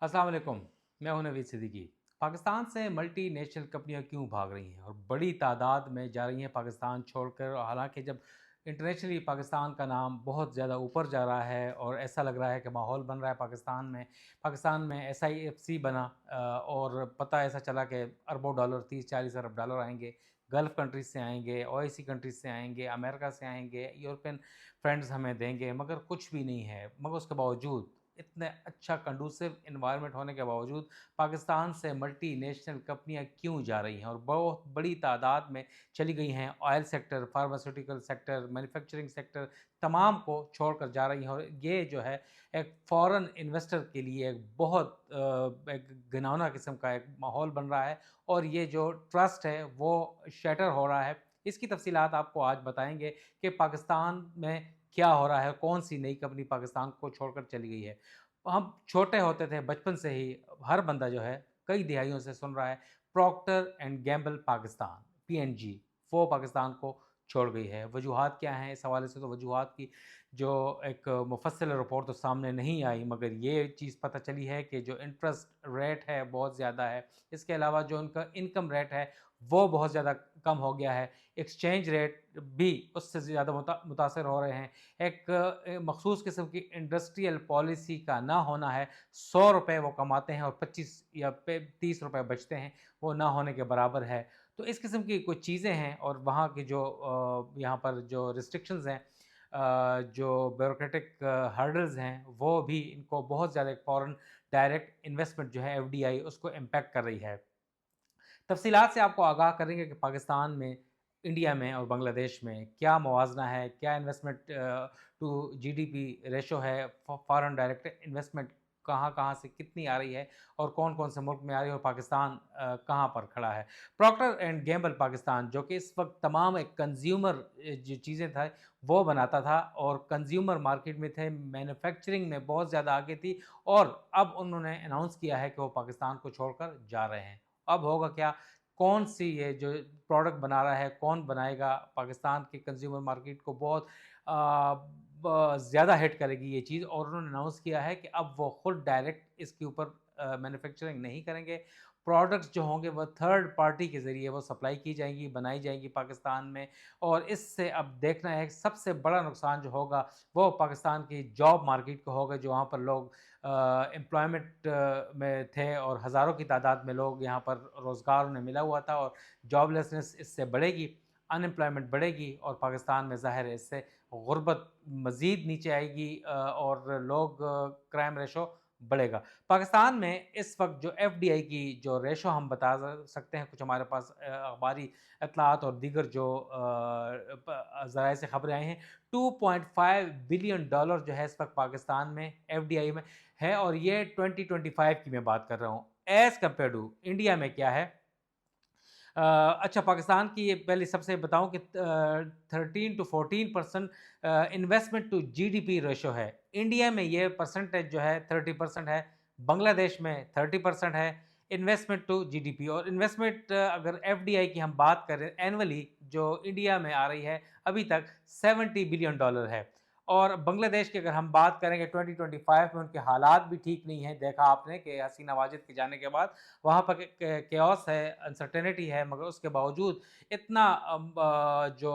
अस्सलाम वालेकुम। मैं हूं नवीद सिद्दीकी। पाकिस्तान से मल्टी नेशनल कंपनियां क्यों भाग रही हैं और बड़ी तादाद में जा रही हैं पाकिस्तान छोड़कर। हालांकि जब इंटरनेशनली पाकिस्तान का नाम बहुत ज़्यादा ऊपर जा रहा है और ऐसा लग रहा है कि माहौल बन रहा है पाकिस्तान में SIFC बना और पता ऐसा चला कि अरबों डॉलर 30-40 अरब डॉलर आएंगे, गल्फ़ कंट्रीज़ से आएंगे, OIC कंट्रीज़ से आएंगे, अमेरिका से आएंगे, यूरोपियन फ्रेंड्स हमें देंगे, मगर कुछ भी नहीं है। मगर उसके बावजूद इतने अच्छा कंडूसिव एनवायरनमेंट होने के बावजूद पाकिस्तान से मल्टी नेशनल कंपनियां क्यों जा रही हैं और बहुत बड़ी तादाद में चली गई हैं। Oil sector, pharmaceutical sector, manufacturing sector तमाम को छोड़कर जा रही हैं और ये जो है एक फॉरेन इन्वेस्टर के लिए एक बहुत एक घिनौना किस्म का एक माहौल बन रहा है और ये जो ट्रस्ट है वो शैटर हो रहा है। इसकी तफसीलात आपको आज बताएंगे कि पाकिस्तान में क्या हो रहा है, कौन सी नई कंपनी पाकिस्तान को छोड़कर चली गई है। हम छोटे होते थे, बचपन से ही हर बंदा जो है कई दिहाइयों से सुन रहा है Procter and Gamble Pakistan, PNG, वो पाकिस्तान को छोड़ गई है। वजूहात क्या हैं? इस हवाले से तो वजूहात की जो एक मुफस्सल रिपोर्ट तो सामने नहीं आई, मगर ये चीज़ पता चली है कि जो इंटरेस्ट रेट है बहुत ज़्यादा है। इसके अलावा जो उनका इनकम रेट है वो बहुत ज़्यादा कम हो गया है। एक्सचेंज रेट भी उससे ज़्यादा मुतासर हो रहे हैं। एक मखसूस किस्म की इंडस्ट्रियल पॉलिसी का ना होना है। 100 रुपये वो कमाते हैं और 25 या 30 रुपये बचते हैं, वो ना होने के बराबर है। तो इस किस्म की कुछ चीज़ें हैं और वहाँ की जो यहाँ पर जो रिस्ट्रिक्शंस हैं, जो ब्यूरोक्रेटिक हर्डल्स हैं, वो भी इनको बहुत ज़्यादा फॉरेन डायरेक्ट इन्वेस्टमेंट जो है FDI उसको इम्पैक्ट कर रही है। तफसीलात से आपको आगाह करेंगे कि पाकिस्तान में, इंडिया में और बांग्लादेश में क्या मवाजना है, क्या इन्वेस्टमेंट टू GDP रेशो है, फॉरेन डायरेक्ट इन्वेस्टमेंट कहाँ कहाँ से कितनी आ रही है और कौन कौन से मुल्क में आ रही है और पाकिस्तान कहाँ पर खड़ा है। प्रॉक्टर एंड गैम्बल पाकिस्तान, जो कि इस वक्त तमाम एक कंज्यूमर जो चीज़ें था वो बनाता था और कंज्यूमर मार्केट में थे, मैन्युफैक्चरिंग में बहुत ज़्यादा आगे थी, और अब उन्होंने अनाउंस किया है कि वो पाकिस्तान को छोड़कर जा रहे हैं। अब होगा क्या? कौन सी ये जो प्रोडक्ट बना रहा है, कौन बनाएगा? पाकिस्तान के कंज्यूमर मार्केट को बहुत ज़्यादा हिट करेगी ये चीज़, और उन्होंने अनाउंस किया है कि अब वो खुद डायरेक्ट इसके ऊपर मैन्युफैक्चरिंग नहीं करेंगे। प्रोडक्ट्स जो होंगे वो थर्ड पार्टी के ज़रिए वो सप्लाई की जाएंगी, बनाई जाएंगी पाकिस्तान में। और इससे अब देखना है कि सबसे बड़ा नुकसान जो होगा वो पाकिस्तान की जॉब मार्केट को होगा, जो वहाँ पर लोग एम्प्लॉयमेंट में थे और हज़ारों की तादाद में लोग यहाँ पर रोज़गार उन्हें मिला हुआ था, और जॉबलेसनेस इससे बढ़ेगी, अनएम्प्लॉयमेंट बढ़ेगी और पाकिस्तान में ज़ाहिर है इससे गुर्बत मज़ीद नीचे आएगी और लोग क्राइम रेशो बढ़ेगा। पाकिस्तान में इस वक्त जो FDI की जो रेशो हम बता सकते हैं, कुछ हमारे पास अखबारी इत्तलात और दीगर जो ज़राए से खबरें आई हैं, $2.5 बिलियन जो है इस वक्त पाकिस्तान में FDI में है, और ये 2025 की मैं बात कर रहा हूँ। एज़ कम्पेयर टू इंडिया में क्या है? अच्छा, पाकिस्तान की ये पहले सबसे बताऊं कि 13 to 14% investment to GDP ratio है। इंडिया में ये परसेंटेज जो है 30% है, बांग्लादेश में 30% है इन्वेस्टमेंट टू GDP। और इन्वेस्टमेंट अगर FDI की हम बात करें एनुअली जो इंडिया में आ रही है अभी तक $70 बिलियन है। और बांग्लादेश की अगर हम बात करेंगे 2025 में, उनके हालात भी ठीक नहीं है। देखा आपने कि हसीना वाजिद के जाने के बाद वहाँ पर केओस है, अनसर्टेनिटी है, मगर उसके बावजूद इतना जो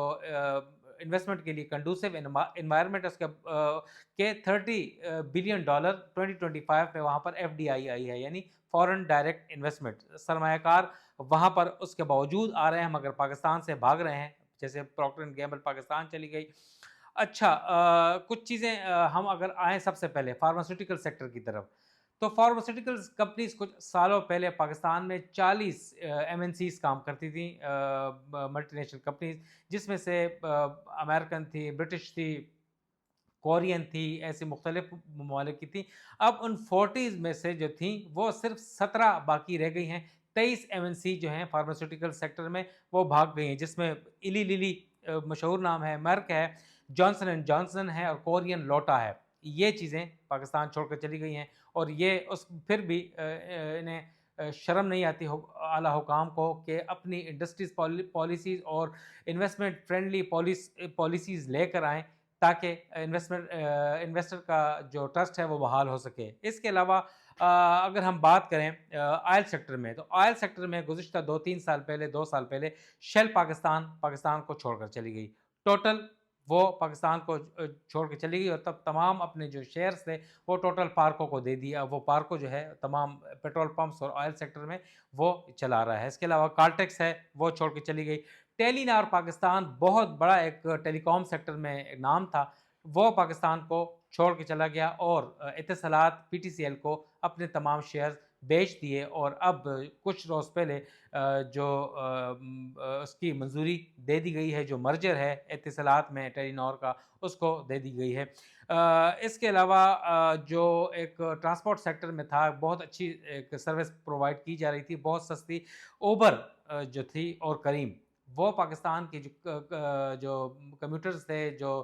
इन्वेस्टमेंट के लिए कंडूसिव इन्वायरमेंट उसके के $30 बिलियन 2025 में वहाँ पर FDI आई है, यानी फॉरेन डायरेक्ट इन्वेस्टमेंट। सरमायाकार वहाँ पर उसके बावजूद आ रहे हैं मगर पाकिस्तान से भाग रहे हैं, जैसे प्रॉक्टर एंड गैम्बल पाकिस्तान चली गई। अच्छा, कुछ चीज़ें हम अगर आएँ सबसे पहले फार्मास्यूटिकल सेक्टर की तरफ, तो फार्मास्यूटिकल्स कंपनीज़ कुछ सालों पहले पाकिस्तान में 40 MNCs काम करती थी, मल्टीनेशनल कंपनीज़, जिसमें से अमेरिकन थी, ब्रिटिश थी, कोरियन थी, ऐसी मुख्तलिफ ममालिक की थी। अब उन 40 में से जो थी वो सिर्फ 17 बाकी रह गई हैं। 23 MNC जो हैं फार्मास्यूटिकल सेक्टर में वो भाग गई हैं, जिसमें इली लिली मशहूर नाम है, मर्क है, जॉनसन एंड जॉनसन है और कोरियन लोटा है। ये चीज़ें पाकिस्तान छोड़कर चली गई हैं और ये उस फिर भी इन्हें शर्म नहीं आती हो आला हुकाम को कि अपनी इंडस्ट्रीज़ पॉलिसीज़ और इन्वेस्टमेंट फ्रेंडली पॉलिसीज़ लेकर आएँ, تاکہ انویسٹر کا جو ٹرسٹ ہے وہ بحال ہو سکے۔ اس کے علاوہ اگر ہم بات کریں آئل سیکٹر میں، تو آئل سیکٹر میں گزشتہ 2 سال پہلے شیل پاکستان کو چھوڑ کر چلی گئی۔ ٹوٹل وہ پاکستان کو چھوڑ کے چلی گئی، اور تب تمام اپنے جو شیئرز تھے وہ ٹوٹل پارکو کو دے دیا۔ وہ پارکو جو ہے تمام پیٹرول پمپس اور آئل سیکٹر میں وہ چلا رہا ہے۔ اس کے علاوہ کالٹیکس ہے وہ چھوڑ کے چلی گئی۔ ٹیلی نار پاکستان بہت بڑا ایک ٹیلی کام سیکٹر میں نام تھا، وہ پاکستان کو چھوڑ کے چلا گیا، اور اتصالات پی ٹی سی ایل کو اپنے تمام شیئرز بیچ دیے، اور اب کچھ روز پہلے جو اس کی منظوری دے دی گئی ہے، جو مرجر ہے اتصالات میں ٹیلی نار کا، اس کو دے دی گئی ہے۔ اس کے علاوہ جو ایک ٹرانسپورٹ سیکٹر میں تھا، بہت اچھی ایک سروس پرووائڈ کی جا رہی تھی، بہت سستی، اوبر جو تھی اور کریم، وہ پاکستان کے جو کمیوٹرز تھے، جو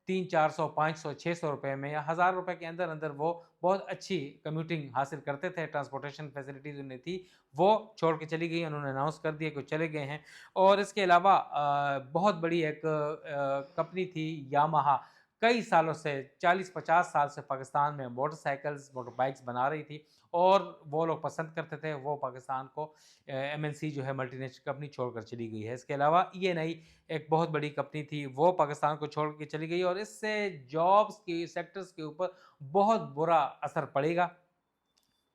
300 400 500 600 روپے میں یا 1000 روپے کے اندر اندر وہ بہت اچھی کمیوٹنگ حاصل کرتے تھے، ٹرانسپورٹیشن فیسلٹیز انہیں تھی، وہ چھوڑ کے چلی گئی، انہوں نے اناؤنس کر دیا کہ وہ چلے گئے ہیں۔ اور اس کے علاوہ بہت بڑی ایک کمپنی تھی یامہا، کئی سالوں سے 40 50 سال سے پاکستان میں موٹر سائیکلز موٹر بائکس بنا رہی تھی، اور وہ لوگ پسند کرتے تھے، وہ پاکستان کو ایم این سی جو ہے ملٹی نیشنل کمپنی چھوڑ کر چلی گئی ہے۔ اس کے علاوہ ای این آئی ایک بہت بڑی کمپنی تھی، وہ پاکستان کو چھوڑ کے چلی گئی، اور اس سے جابز کی سیکٹرز کے اوپر بہت برا اثر پڑے گا۔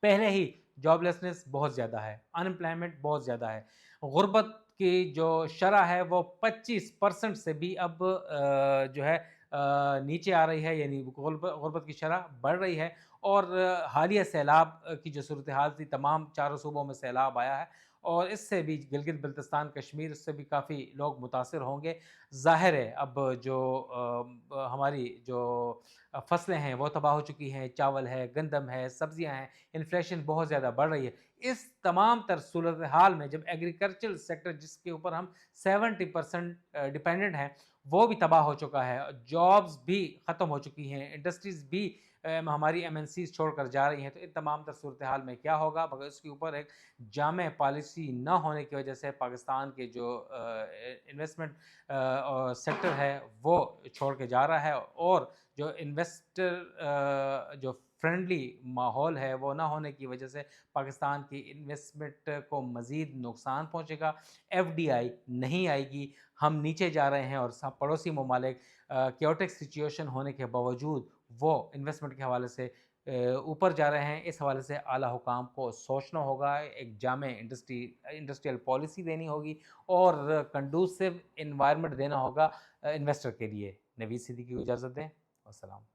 پہلے ہی جاب لیسنس بہت زیادہ ہے، انمپلائمنٹ بہت زیادہ ہے، غربت کی جو شرح ہے وہ 25% سے بھی اب جو ہے نیچے آ رہی ہے، یعنی غربت کی شرح بڑھ رہی ہے۔ اور حالیہ سیلاب کی جو صورتحال تھی، تمام چاروں صوبوں میں سیلاب آیا ہے، اور اس سے بھی گلگت بلتستان کشمیر، اس سے بھی کافی لوگ متاثر ہوں گے۔ ظاہر ہے اب جو ہماری جو فصلیں ہیں وہ تباہ ہو چکی ہیں، چاول ہے، گندم ہے، سبزیاں ہیں، انفلیشن بہت زیادہ بڑھ رہی ہے۔ اس تمام تر صورتحال میں جب ایگریکلچرل سیکٹر، جس کے اوپر ہم 70% ڈیپینڈنٹ ہیں، وہ بھی تباہ ہو چکا ہے، جابز بھی ختم ہو چکی ہیں، انڈسٹریز بھی ہماری ایم این سیز چھوڑ کر جا رہی ہیں، تو ان تمام تر صورتحال میں کیا ہوگا؟ مگر اس کے اوپر ایک جامع پالیسی نہ ہونے کی وجہ سے پاکستان کے جو انویسٹمنٹ سیکٹر ہے وہ چھوڑ کے جا رہا ہے، اور جو انویسٹر جو فرینڈلی ماحول ہے وہ نہ ہونے کی وجہ سے پاکستان کی انویسٹمنٹ کو مزید نقصان پہنچے گا۔ ایف ڈی آئی نہیں آئے گی، ہم نیچے جا رہے ہیں، اور پڑوسی ممالک کیوٹک سچویشن ہونے کے باوجود وہ انویسٹمنٹ کے حوالے سے اوپر جا رہے ہیں۔ اس حوالے سے اعلیٰ حکام کو سوچنا ہوگا، ایک جامع انڈسٹریل پالیسی دینی ہوگی، اور کنڈوسیو انوائرمنٹ دینا ہوگا انویسٹر کے لیے۔ نوید صدیقی کو اجازت دیں، السلام۔